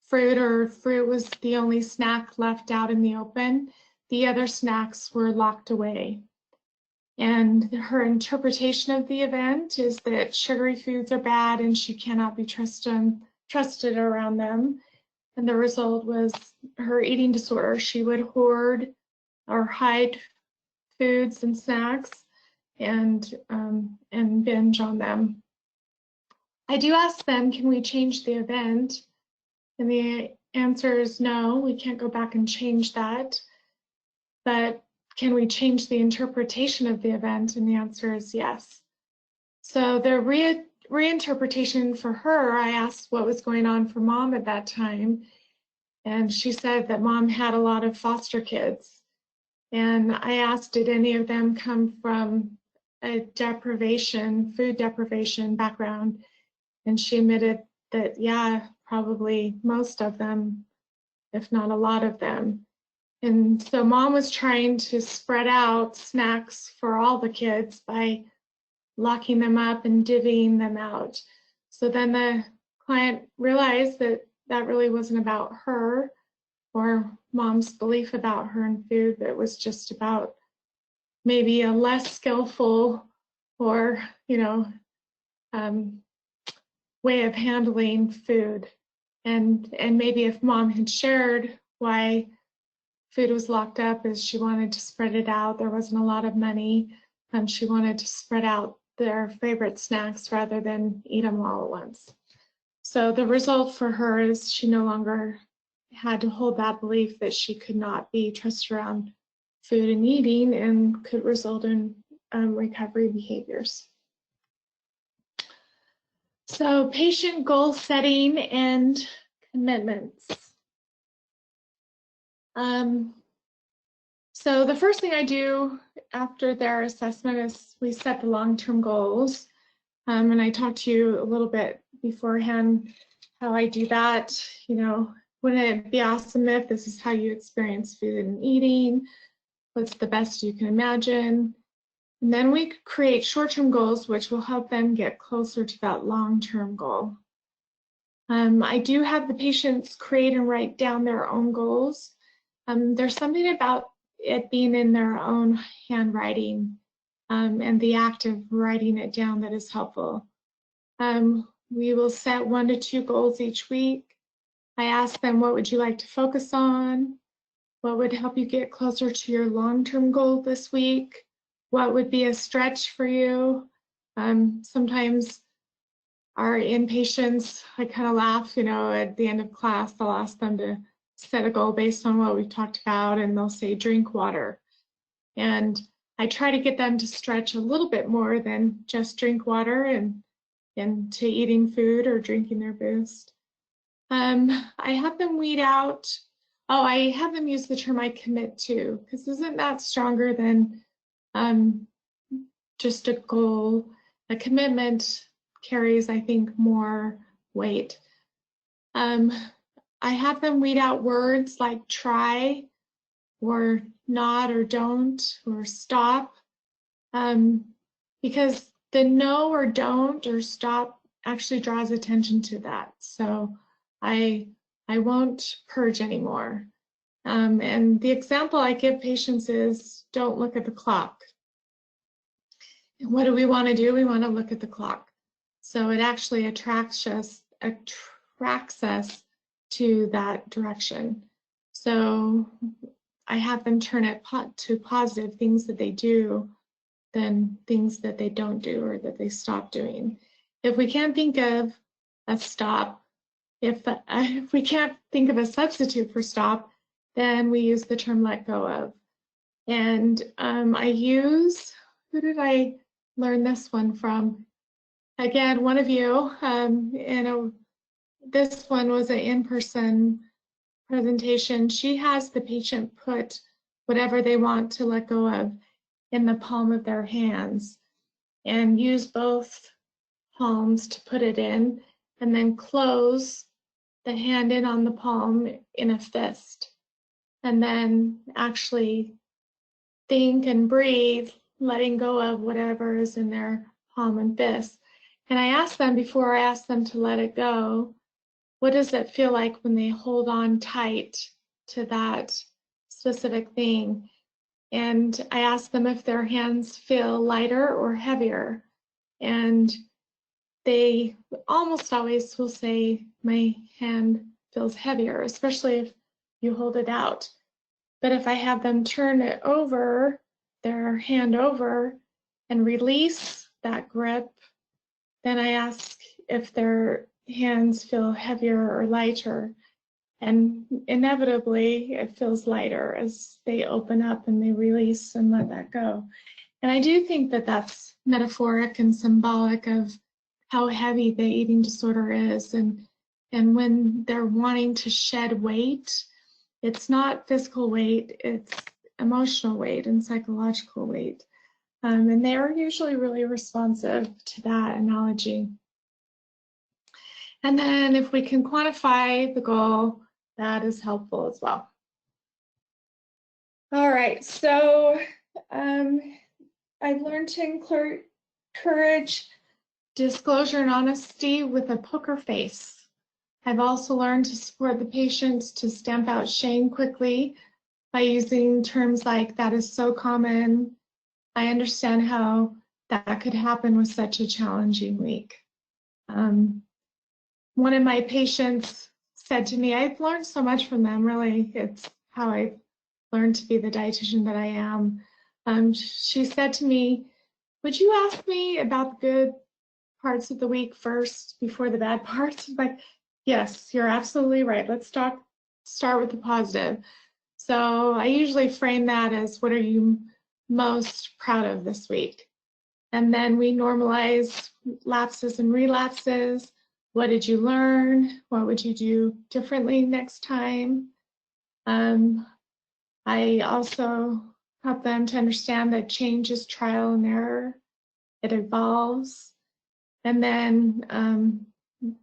fruit, or fruit was the only snack left out in the open. The other snacks were locked away. And her interpretation of the event is that sugary foods are bad and she cannot be trusted around them. And the result was her eating disorder. She would hoard or hide foods and snacks and binge on them. I do ask them, can we change the event? And the answer is no, we can't go back and change that. But can we change the interpretation of the event? And the answer is yes. So the reinterpretation for her, I asked what was going on for mom at that time. And she said that mom had a lot of foster kids. And I asked, did any of them come from a food deprivation background? And she admitted that, yeah, probably most of them, if not a lot of them. And so mom was trying to spread out snacks for all the kids by locking them up and divvying them out. So then the client realized that that really wasn't about her or mom's belief about her and food, but it was just about maybe a less skillful or, way of handling food. And maybe if mom had shared why food was locked up is she wanted to spread it out. There wasn't a lot of money. She wanted to spread out their favorite snacks rather than eat them all at once. So the result for her is she no longer had to hold that belief that she could not be trusted around food and eating, and could result in recovery behaviors. So patient goal setting and commitments. So the first thing I do after their assessment is we set the long-term goals. And I talked to you a little bit beforehand how I do that. Wouldn't it be awesome if this is how you experience food and eating? What's the best you can imagine? And then we create short-term goals, which will help them get closer to that long-term goal. I do have the patients create and write down their own goals. There's something about it being in their own handwriting and the act of writing it down that is helpful. We will set 1 to 2 goals each week. I ask them, what would you like to focus on? What would help you get closer to your long-term goal this week? What would be a stretch for you? Sometimes our inpatients, I kind of laugh, at the end of class, I'll ask them to set a goal based on what we've talked about, and they'll say drink water. And I try to get them to stretch a little bit more than just drink water and to eating food or drinking their Boost. I have them weed out. I have them use the term I commit to, because isn't that stronger than just a goal? A commitment carries, I think, more weight. I have them weed out words like try or not or don't or stop, because the no or don't or stop actually draws attention to that. So I won't purge anymore. And the example I give patients is don't look at the clock. And what do we want to do? We want to look at the clock. So it actually attracts us to that direction. So I have them turn it to positive things that they do than things that they don't do or that they stop doing. If we can't think of a stop, if we can't think of a substitute for stop, then we use the term let go of. And who did I learn this one from? Again, one of you, this one was an in-person presentation. She has the patient put whatever they want to let go of in the palm of their hands and use both palms to put it in, and then close the hand in on the palm in a fist, and then actually think and breathe, letting go of whatever is in their palm and fist. And I asked them, before I asked them to let it go, what does it feel like when they hold on tight to that specific thing? And I asked them if their hands feel lighter or heavier. And they almost always will say, my hand feels heavier, especially if you hold it out. But if I have them turn it over, their hand over, and release that grip, then I ask if their hands feel heavier or lighter. And inevitably, it feels lighter as they open up and they release and let that go. And I do think that that's metaphoric and symbolic of how heavy the eating disorder is. And when they're wanting to shed weight, it's not physical weight, it's emotional weight and psychological weight. And they are usually really responsive to that analogy. And then if we can quantify the goal, that is helpful as well. All right, so I've learned to encourage disclosure and honesty with a poker face. I've also learned to support the patients to stamp out shame quickly by using terms like, that is so common. I understand how that could happen with such a challenging week. One of my patients said to me, I've learned so much from them, really. It's how I've learned to be the dietitian that I am. She said to me, would you ask me about the good parts of the week first before the bad parts? I'm like, yes, you're absolutely right. Let's start with the positive. So I usually frame that as, what are you most proud of this week? And then we normalize lapses and relapses. What did you learn? What would you do differently next time? I also help them to understand that change is trial and error. It evolves. And then,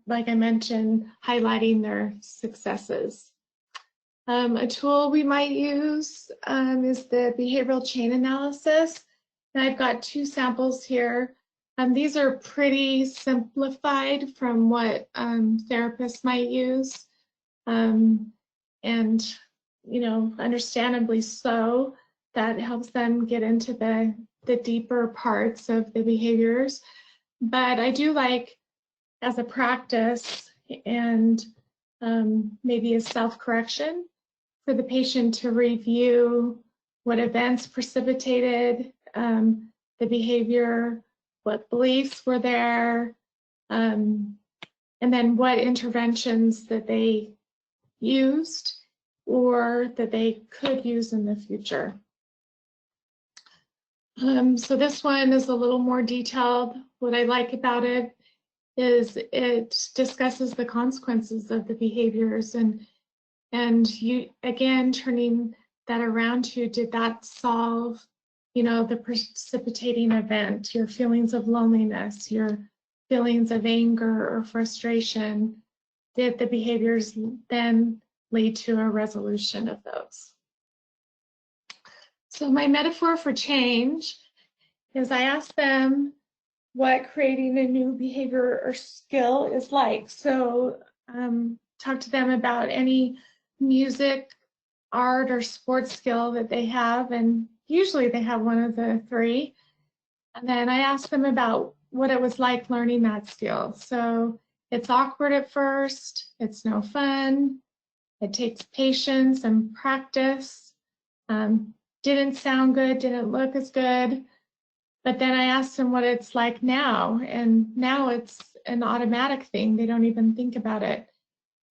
like I mentioned, highlighting their successes. A tool we might use is the behavioral chain analysis. And I've got two samples here. These are pretty simplified from what therapists might use. And, you know, understandably so, that helps them get into the deeper parts of the behaviors. But I do like, as a practice and maybe a self-correction, for the patient to review what events precipitated the behavior, what beliefs were there, and then what interventions that they used or that they could use in the future. So this one is a little more detailed. What I like about it is it discusses the consequences of the behaviors, and you, again, turning that around to, did that solve, you know, the precipitating event, your feelings of loneliness, your feelings of anger or frustration? Did the behaviors then lead to a resolution of those? So my metaphor for change is, I ask them what creating a new behavior or skill is like. So talk to them about any music, art, or sports skill that they have, and usually they have one of the three. And then I ask them about what it was like learning that skill. So it's awkward at first, it's no fun, it takes patience and practice, didn't sound good, didn't look as good. But then I asked them what it's like now, and now it's an automatic thing. They don't even think about it.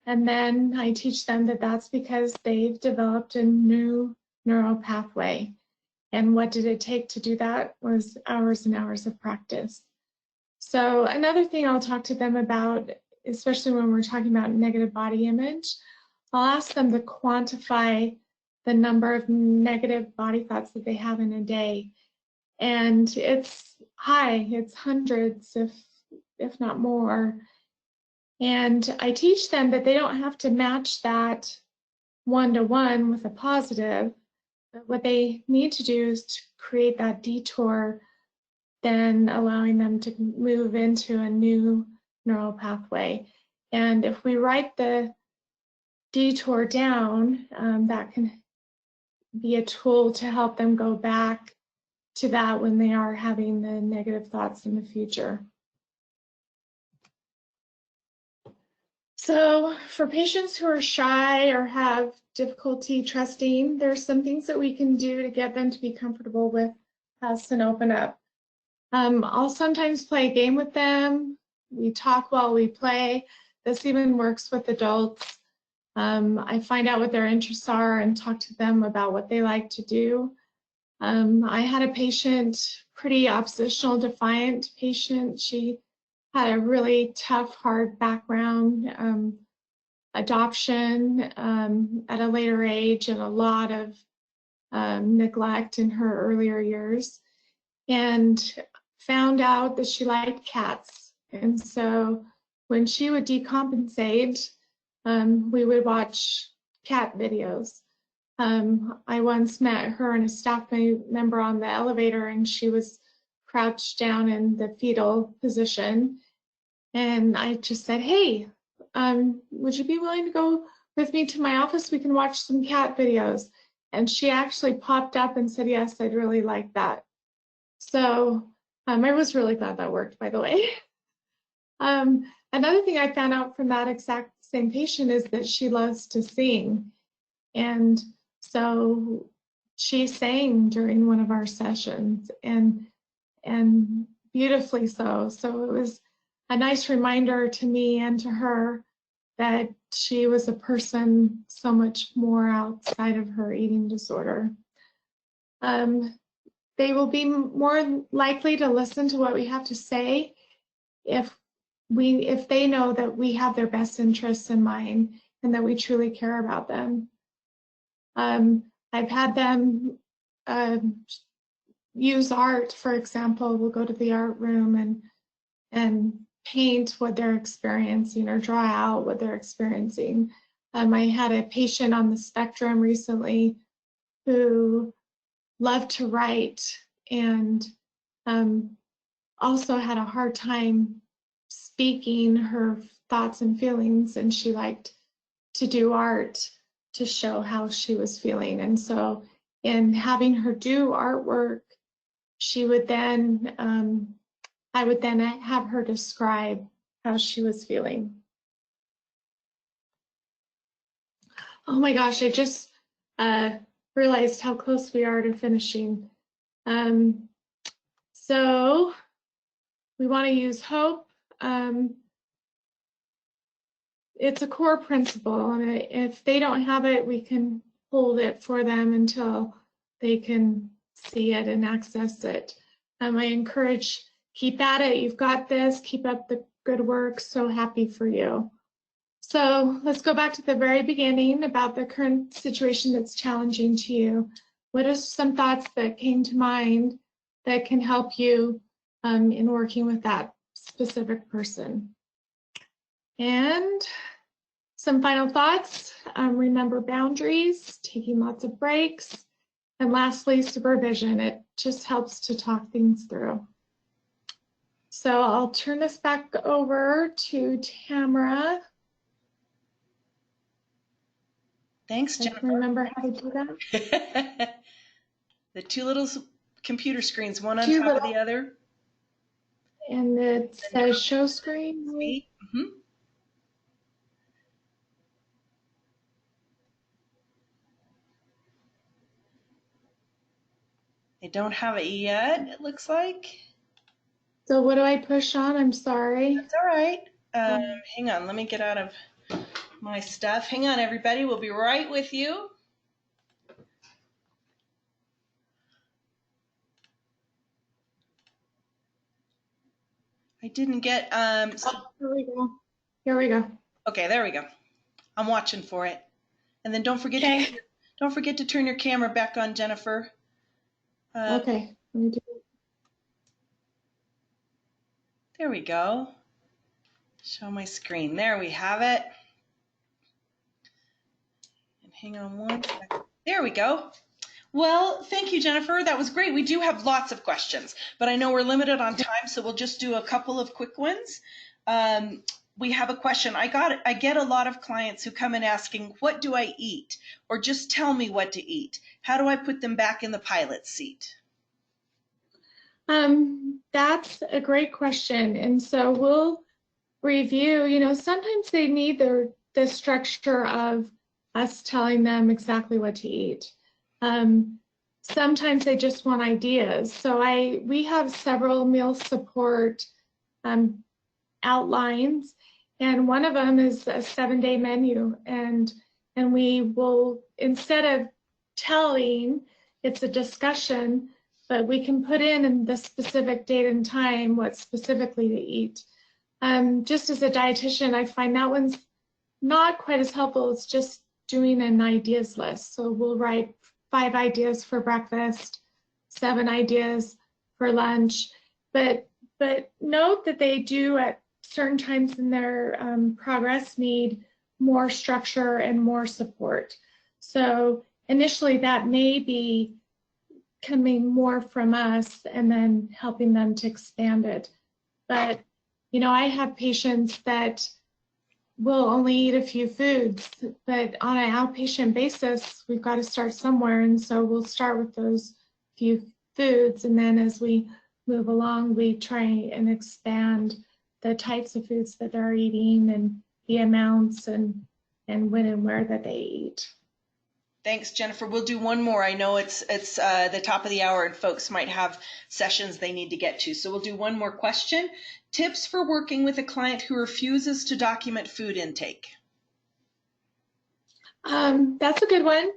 And then I teach them that that's because they've developed a new neural pathway. And what did it take to do that? Was hours and hours of practice. So another thing I'll talk to them about, especially when we're talking about negative body image, I'll ask them to quantify the number of negative body thoughts that they have in a day. And it's high, it's hundreds, if not more. And I teach them that they don't have to match that one-to-one with a positive, but what they need to do is to create that detour then allowing them to move into a new neural pathway. And if we write the detour down, that can be a tool to help them go back to that when they are having the negative thoughts in the future. So for patients who are shy or have difficulty trusting, there's some things that we can do to get them to be comfortable with us and open up. I'll sometimes play a game with them. We talk while we play. This even works with adults. I find out what their interests are and talk to them about what they like to do. I had a patient, pretty oppositional defiant patient. She had a really tough, hard background, adoption at a later age, and a lot of neglect in her earlier years, and found out that she liked cats. And so when she would decompensate, we would watch cat videos. I once met her and a staff member on the elevator, and she was crouched down in the fetal position. And I just said, hey, would you be willing to go with me to my office? We can watch some cat videos. And she actually popped up and said, yes, I'd really like that. So I was really glad that worked, by the way. Another thing I found out from that exact same patient is that she loves to sing. And so she sang during one of our sessions, and beautifully so. So it was a nice reminder to me and to her that she was a person so much more outside of her eating disorder. They will be more likely to listen to what we have to say if they know that we have their best interests in mind and that we truly care about them. I've had them use art, for example. We'll go to the art room and paint what they're experiencing or draw out what they're experiencing. I had a patient on the spectrum recently who loved to write and also had a hard time speaking her thoughts and feelings, and she liked to do art to show how she was feeling. And so in having her do artwork, she would then, I would then have her describe how she was feeling. Oh my gosh, I just realized how close we are to finishing. So we want to use hope. It's a core principle, and if they don't have it, we can hold it for them until they can see it and access it. I encourage, keep at it. You've got this. Keep up the good work. So happy for you. So let's go back to the very beginning about the current situation that's challenging to you. What are some thoughts that came to mind that can help you in working with that specific person? And some final thoughts. Remember boundaries, taking lots of breaks. And lastly, supervision. It just helps to talk things through. So I'll turn this back over to Tamra. Thanks, Jennifer. I can remember how to do that. The two little computer screens, one on top of the other. And it says show screen. Mm-hmm. They don't have it yet, it looks like. So what do I push on? I'm sorry. That's all right. Hang on, let me get out of my stuff. Hang on, everybody. We'll be right with you. I didn't get here we go. Here we go. Okay, there we go. I'm watching for it. And then don't forget to turn your camera back on, Jennifer. Okay. Let me do it. There we go. Show my screen. There we have it. And hang on one second. There we go. Well, thank you, Jennifer. That was great. We do have lots of questions, but I know we're limited on time, so we'll just do a couple of quick ones. We have a question. I get a lot of clients who come in asking, what do I eat? Or just tell me what to eat. How do I put them back in the pilot seat? That's a great question. And so we'll review, sometimes they need the structure of us telling them exactly what to eat. Sometimes they just want ideas. So we have several meal support outlines, and one of them is a 7-day menu. And we will, instead of telling, it's a discussion, but we can put in the specific date and time what specifically to eat. Just as a dietitian, I find that one's not quite as helpful. It's just doing an ideas list. So we'll write 5 ideas for breakfast, 7 ideas for lunch, but note that they do at certain times in their progress need more structure and more support. So initially that may be coming more from us and then helping them to expand it. But, I have patients that will only eat a few foods, but on an outpatient basis, we've got to start somewhere. And so we'll start with those few foods. And then as we move along, we try and expand the types of foods that they're eating and the amounts and when and where that they eat. Thanks, Jennifer. We'll do one more. I know it's the top of the hour and folks might have sessions they need to get to. So we'll do one more question. Tips for working with a client who refuses to document food intake. That's a good one.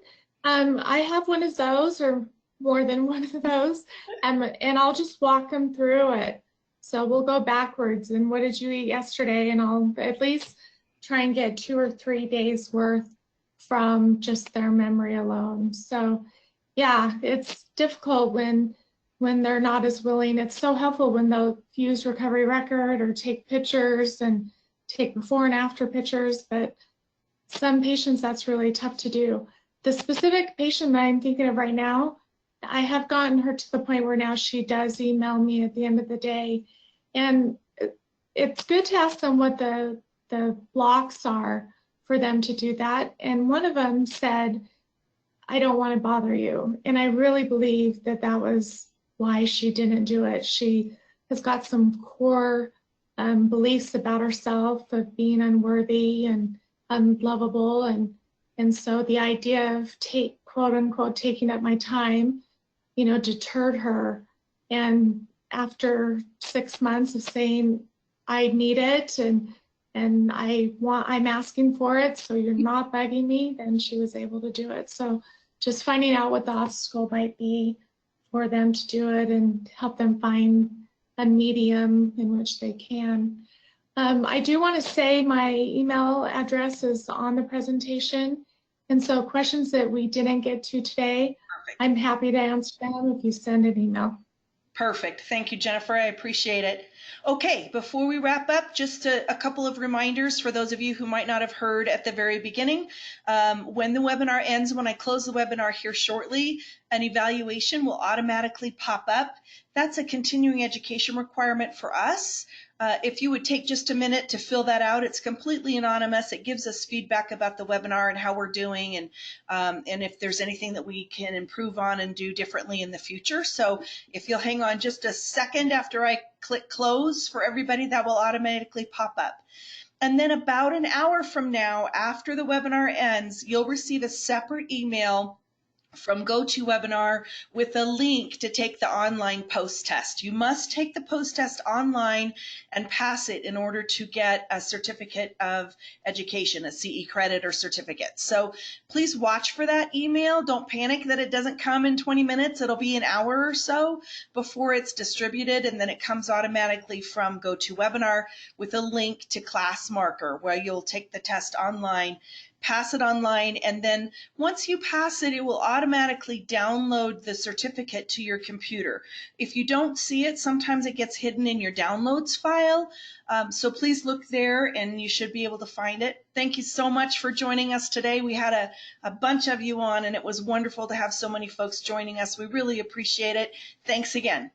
I have one of those, or more than one of those, and I'll just walk them through it. So we'll go backwards. And what did you eat yesterday? And I'll at least try and get 2 or 3 days worth from just their memory alone. So yeah, it's difficult when they're not as willing. It's so helpful when they'll use recovery record or take pictures and take before and after pictures, but some patients that's really tough to do. The specific patient that I'm thinking of right now, I have gotten her to the point where now she does email me at the end of the day. And it's good to ask them what the blocks are for them to do that. And one of them said, I don't want to bother you. And I really believe that was why she didn't do it. She has got some core beliefs about herself of being unworthy and unlovable. And so the idea of quote unquote taking up my time, deterred her. And after 6 months of saying, I need it and I'm asking for it, so you're not begging me, then she was able to do it. So just finding out what the obstacle might be for them to do it and help them find a medium in which they can. I do want to say my email address is on the presentation. And so questions that we didn't get to today, Perfect. I'm happy to answer them if you send an email. Perfect. Thank you, Jennifer. I appreciate it. Okay, before we wrap up, just a couple of reminders for those of you who might not have heard at the very beginning. When the webinar ends, when I close the webinar here shortly, an evaluation will automatically pop up. That's a continuing education requirement for us. If you would take just a minute to fill that out, it's completely anonymous. It gives us feedback about the webinar and how we're doing, and if there's anything that we can improve on and do differently in the future. So if you'll hang on just a second after I click close for everybody, that will automatically pop up. And then about an hour from now, after the webinar ends, you'll receive a separate email from GoToWebinar with a link to take the online post test. You must take the post test online and pass it in order to get a certificate of education, a CE credit or certificate. So please watch for that email. Don't panic that it doesn't come in 20 minutes. It'll be an hour or so before it's distributed, and then it comes automatically from GoToWebinar with a link to Class Marker where you'll take the test online, pass it online, and then once you pass it, it will automatically download the certificate to your computer. If you don't see it, sometimes it gets hidden in your downloads file. So please look there and you should be able to find it. Thank you so much for joining us today. We had a bunch of you on and it was wonderful to have so many folks joining us. We really appreciate it. Thanks again.